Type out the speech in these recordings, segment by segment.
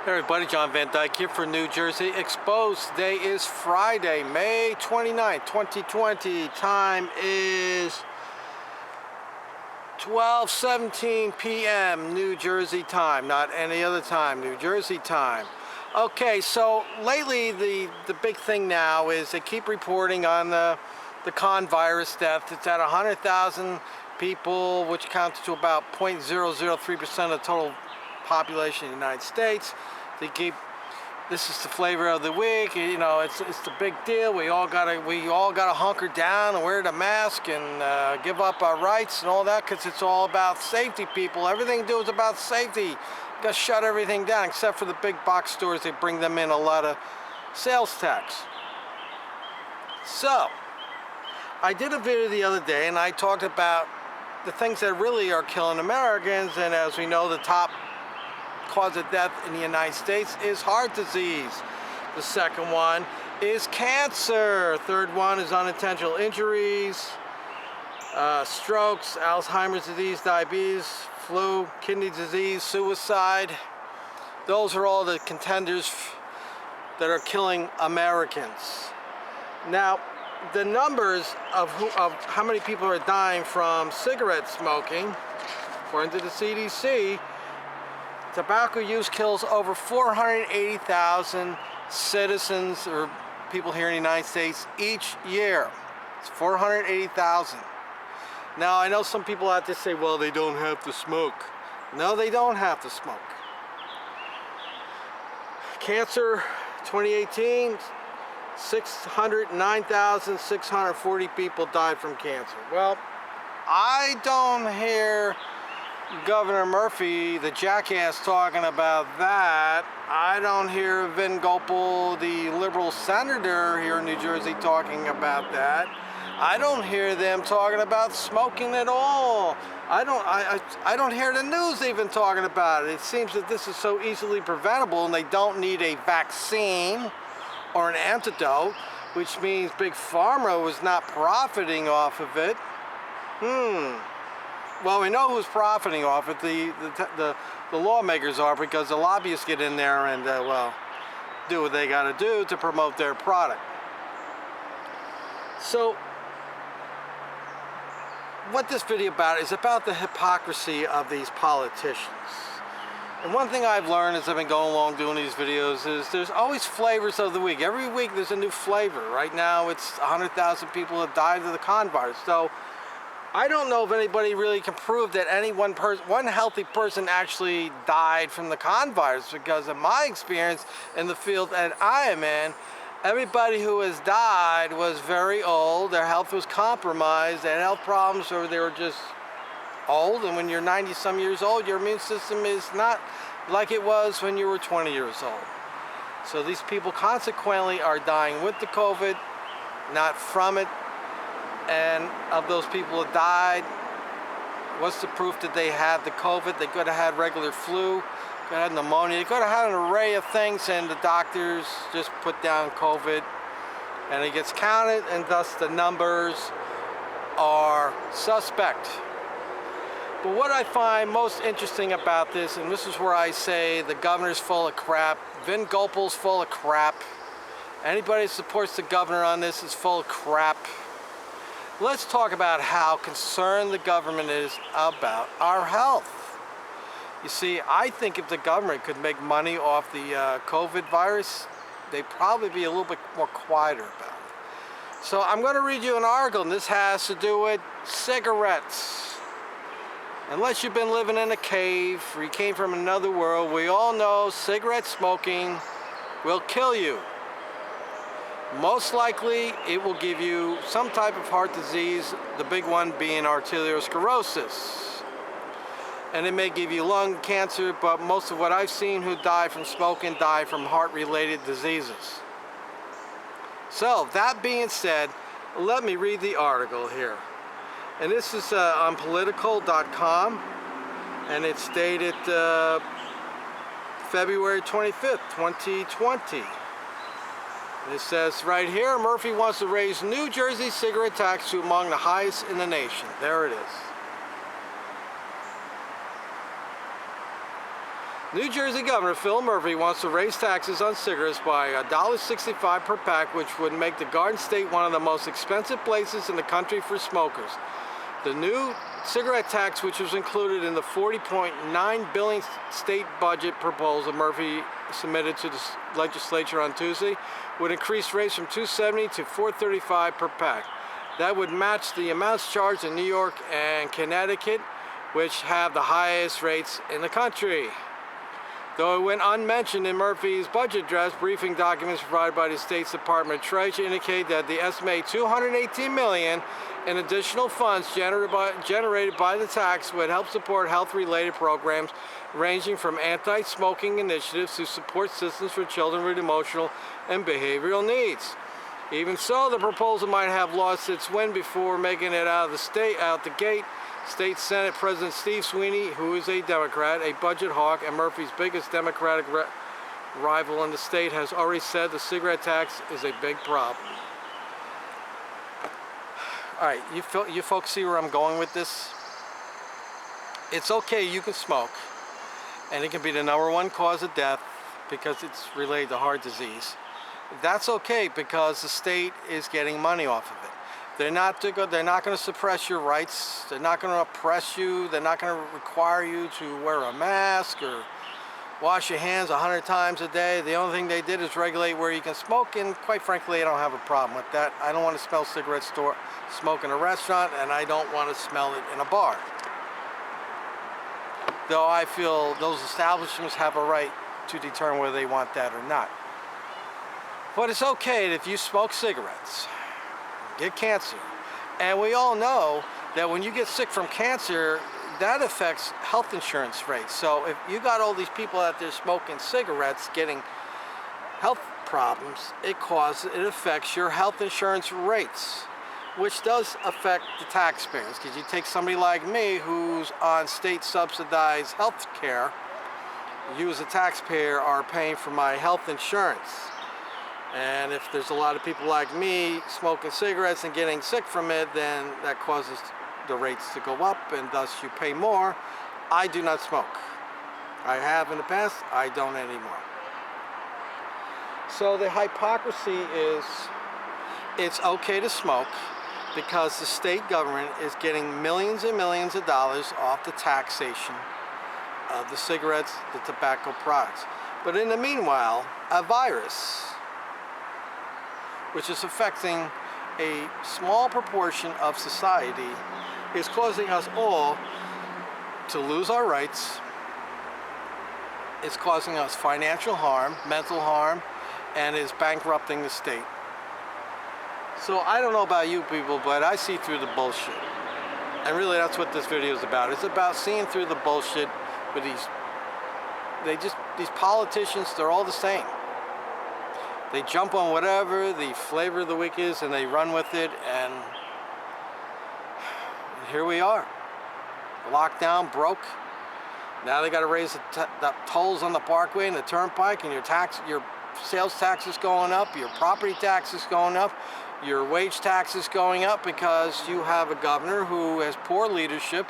Hey everybody, John Van Dyke here for New Jersey Exposed. Today is Friday, May 29th, 2020. Time is 12:17 p.m. New Jersey time, not any other time, New Jersey time. Okay, so lately the big thing now is they keep reporting on the con virus death. It's at 100,000 people, which counts to about 0.003% of the total population in the United States. They keep, this is the flavor of the week, you know, it's the big deal. We all gotta hunker down and wear the mask and give up our rights and all that, because it's all about safety, people. Everything to do is about safety. You gotta shut everything down, except for the big box stores. They bring them in a lot of sales tax. So I did a video the other day and I talked about the things that really are killing Americans, and as we know, the top cause of death in the United States is heart disease. The second one is cancer. Third one is unintentional injuries, strokes, Alzheimer's disease, diabetes, flu, kidney disease, suicide. Those are all the contenders that are killing Americans. Now, the numbers of how many people are dying from cigarette smoking, according to the CDC, tobacco use kills over 480,000 citizens or people here in the United States each year. It's 480,000. Now, I know some people out there say, well, they don't have to smoke. No, they don't have to smoke. Cancer, 2018, 609,640 people died from cancer. Well, I don't hear Governor Murphy, the jackass, talking about that. I don't hear Vin Gopal, the liberal senator here in New Jersey, talking about that. I don't hear them talking about smoking at all. I don't hear the news even talking about it. It seems that this is so easily preventable and they don't need a vaccine or an antidote, which means Big Pharma was not profiting off of it. Well, we know who's profiting off it. The lawmakers are, because the lobbyists get in there and, well, do what they got to do to promote their product. So, what this video about is about the hypocrisy of these politicians. And one thing I've learned as I've been going along doing these videos is there's always flavors of the week. Every week there's a new flavor. Right now it's 100,000 people have died of the con virus. So I don't know if anybody really can prove that any one healthy person actually died from the con virus, because in my experience in the field that I am in, everybody who has died was very old, their health was compromised, they had health problems, or they were just old. And when you're 90 some years old, your immune system is not like it was when you were 20 years old. So these people consequently are dying with the COVID, not from it. And of those people who died, what's the proof that they had the COVID? They could have had regular flu, could have had pneumonia, they could have had an array of things, and the doctors just put down COVID, and it gets counted, and thus the numbers are suspect. But what I find most interesting about this, and this is where I say the governor's full of crap, Vin Gopal's full of crap, anybody who supports the governor on this is full of crap. Let's talk about how concerned the government is about our health. You see, I think if the government could make money off the COVID virus, they'd probably be a little bit more quieter about it. So I'm going to read you an article, and this has to do with cigarettes. Unless you've been living in a cave or you came from another world, we all know cigarette smoking will kill you. Most likely, it will give you some type of heart disease, the big one being arteriosclerosis. And it may give you lung cancer, but most of what I've seen who die from smoking die from heart-related diseases. So, that being said, let me read the article here. And this is on political.com, and it's dated February 25th, 2020. It says right here, Murphy wants to raise New Jersey cigarette tax to among the highest in the nation. There it is. New Jersey Governor Phil Murphy wants to raise taxes on cigarettes by $1.65 per pack, which would make the Garden State one of the most expensive places in the country for smokers. The new cigarette tax, which was included in the $40.9 billion state budget proposal Murphy submitted to the legislature on Tuesday, would increase rates from $2.70 to $4.35 per pack. That would match the amounts charged in New York and Connecticut, which have the highest rates in the country. Though it went unmentioned in Murphy's budget address, briefing documents provided by the state's Department of Treasury indicate that the estimated $218 million in additional funds generated by the tax would help support health-related programs ranging from anti-smoking initiatives to support systems for children with emotional and behavioral needs. Even so, the proposal might have lost its wind before making it out the gate. State Senate President Steve Sweeney, who is a Democrat, a budget hawk, and Murphy's biggest Democratic rival in the state, has already said the cigarette tax is a big problem. All right, you folks see where I'm going with this? It's okay, you can smoke, and it can be the _1 cause of death because it's related to heart disease. That's okay because the state is getting money off of it. They're not going to suppress your rights. They're not going to oppress you. They're not going to require you to wear a mask or wash your hands 100 times a day. The only thing they did is regulate where you can smoke, and quite frankly, I don't have a problem with that. I don't want to smell smoke in a restaurant, and I don't want to smell it in a bar. Though I feel those establishments have a right to determine whether they want that or not. But it's okay if you smoke cigarettes, get cancer. And we all know that when you get sick from cancer, that affects health insurance rates. So if you got all these people out there smoking cigarettes getting health problems, it affects your health insurance rates, which does affect the taxpayers. Because you take somebody like me who's on state subsidized health care, you as a taxpayer are paying for my health insurance. And if there's a lot of people like me smoking cigarettes and getting sick from it, then that causes the rates to go up, and thus you pay more. I do not smoke. I have in the past, I don't anymore. So the hypocrisy is, it's okay to smoke because the state government is getting millions and millions of dollars off the taxation of the cigarettes, the tobacco products. But in the meanwhile, a virus, which is affecting a small proportion of society, is causing us all to lose our rights. It's causing us financial harm, mental harm, and is bankrupting the state. So I don't know about you people, but I see through the bullshit. And really that's what this video is about. It's about seeing through the bullshit with these politicians. They're all the same. They jump on whatever the flavor of the week is and they run with it, and here we are. The lockdown broke. Now they got to raise the tolls on the parkway and the turnpike, and your sales tax is going up, your property tax is going up, your wage tax is going up because you have a governor who has poor leadership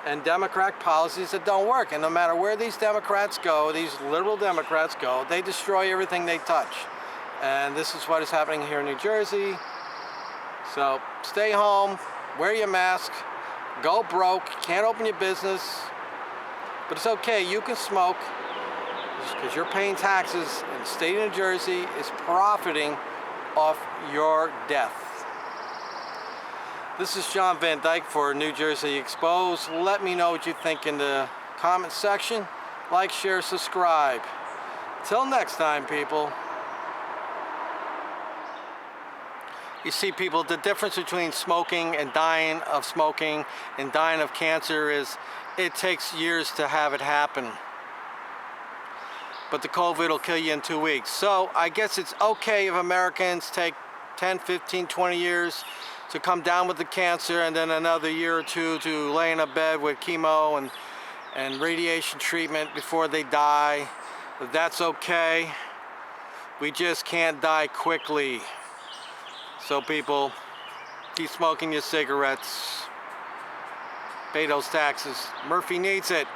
and Democrat policies that don't work. And no matter where these Democrats go, these liberal Democrats go, they destroy everything they touch. And this is what is happening here in New Jersey. So stay home, wear your mask, go broke, can't open your business, but it's okay, you can smoke because you're paying taxes and the state of New Jersey is profiting off your death. This is John Van Dyke for New Jersey Exposed. Let me know what you think in the comment section. Like, share, subscribe. Till next time, people. You see, people, the difference between smoking and dying of smoking and dying of cancer is it takes years to have it happen. But the COVID will kill you in 2 weeks. So I guess it's okay if Americans take 10, 15, 20 years to come down with the cancer and then another year or two to lay in a bed with chemo and radiation treatment before they die. That's okay. We just can't die quickly. So people, keep smoking your cigarettes. Pay those taxes. Murphy needs it.